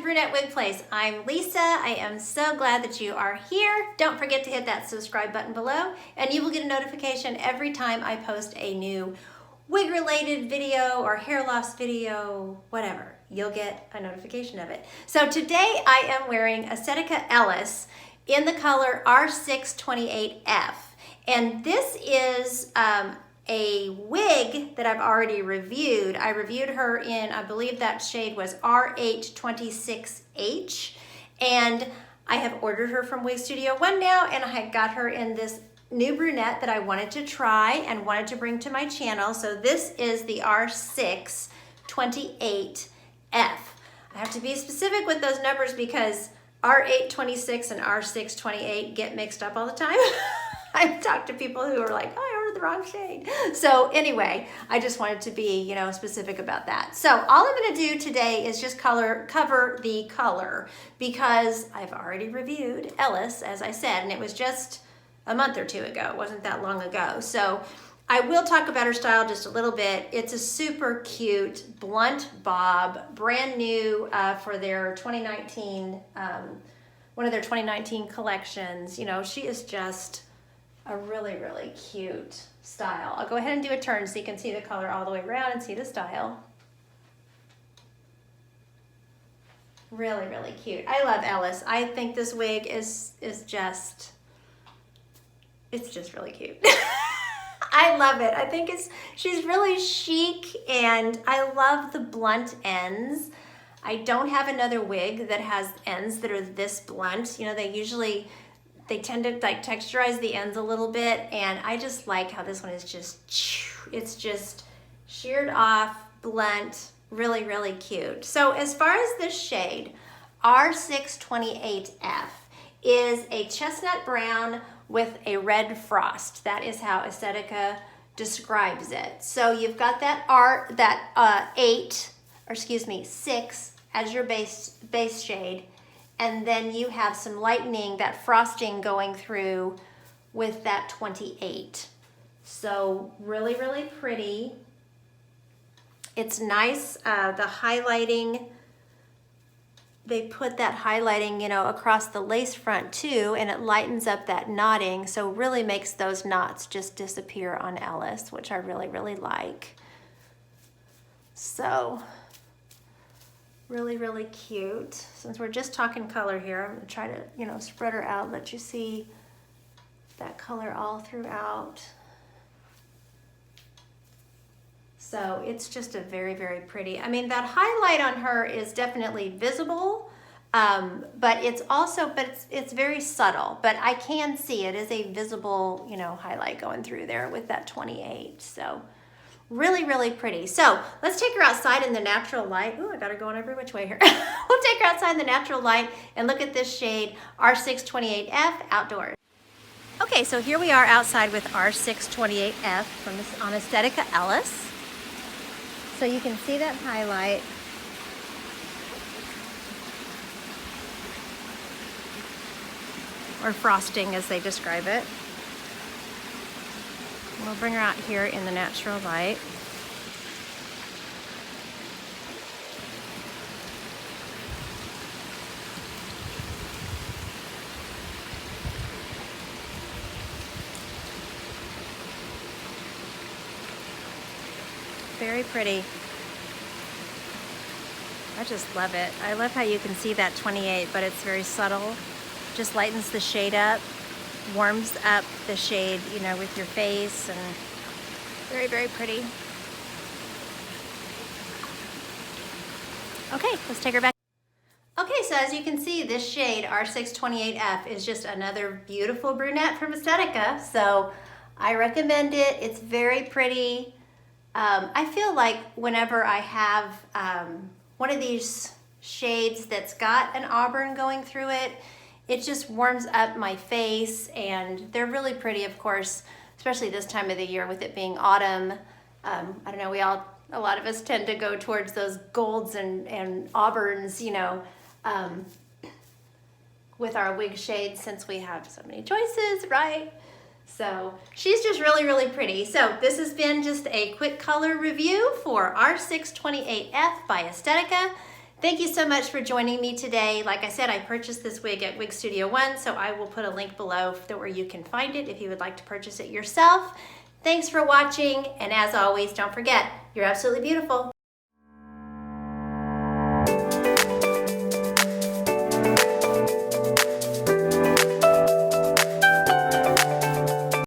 Brunette Wig Place. I'm Lisa. I am so glad that you are here. Don't forget to hit that subscribe button below and you will get a notification every time I post a new wig related video or hair loss video, whatever. You'll get a notification of it. So today I am wearing Estetica Ellis in the color R628F. And this is a wig that I've already reviewed. I reviewed her in, I believe that shade was R826H. And I have ordered her from Wig Studio One now, and I had got her in this new brunette that I wanted to try and wanted to bring to my channel. So this is the R628F. I have to be specific with those numbers because R826 and R628 get mixed up all the time. I've talked to people who are like, oh, I ordered the wrong shade. So anyway, I just wanted to be, specific about that. So all I'm gonna do today is just cover the color because I've already reviewed Ellis, as I said, and it was just a month or two ago. It wasn't that long ago. So I will talk about her style just a little bit. It's a super cute blunt bob, brand new for their 2019, one of their 2019 collections. She is just a really, really cute style. I'll go ahead and do a turn so you can see the color all the way around and see the style. Really, really cute. I love Ellis. I think this wig is just, it's just really cute. I love it. I think she's really chic and I love the blunt ends. I don't have another wig that has ends that are this blunt. They tend to like texturize the ends a little bit, and I just like how this one is it's just sheared off, blunt, really, really cute. So as far as this shade, R628F is a chestnut brown with a red frost. That is how Estetica describes it. So you've got that 6 as your base shade, and then you have some lightening, that frosting going through with that 28. So really, really pretty. It's nice, the highlighting, they put that highlighting, across the lace front too, and it lightens up that knotting, so really makes those knots just disappear on Ellis, which I really, really like. So, really, really cute. Since we're just talking color here, I'm gonna try to, spread her out, let you see that color all throughout. So it's just a very, very pretty. I mean, that highlight on her is definitely visible, but it's very subtle, but I can see it is a visible, highlight going through there with that 28. So really, really pretty. So let's take her outside in the natural light. Ooh, I got her going every which way here. We'll take her outside in the natural light and look at this shade, R628F outdoors. Okay, so here we are outside with R628F on Estetica Ellis. So you can see that highlight. Or frosting as they describe it. We'll bring her out here in the natural light. Very pretty. I just love it. I love how you can see that 28, but it's very subtle. Just lightens the shade up, warms up the shade, with your face, and very, very pretty. Okay, let's take her back. Okay, so as you can see, this shade, R628F, is just another beautiful brunette from Estetica. So I recommend it. It's very pretty. I feel like whenever I have one of these shades that's got an auburn going through it, it just warms up my face, and they're really pretty, of course, especially this time of the year with it being autumn. I don't know, a lot of us tend to go towards those golds and auburns, with our wig shades since we have so many choices, right? So she's just really, really pretty. So this has been just a quick color review for R628F by Estetica. Thank you so much for joining me today. Like I said, I purchased this wig at Wig Studio One, so I will put a link below where you can find it if you would like to purchase it yourself. Thanks for watching, and as always, don't forget, you're absolutely beautiful.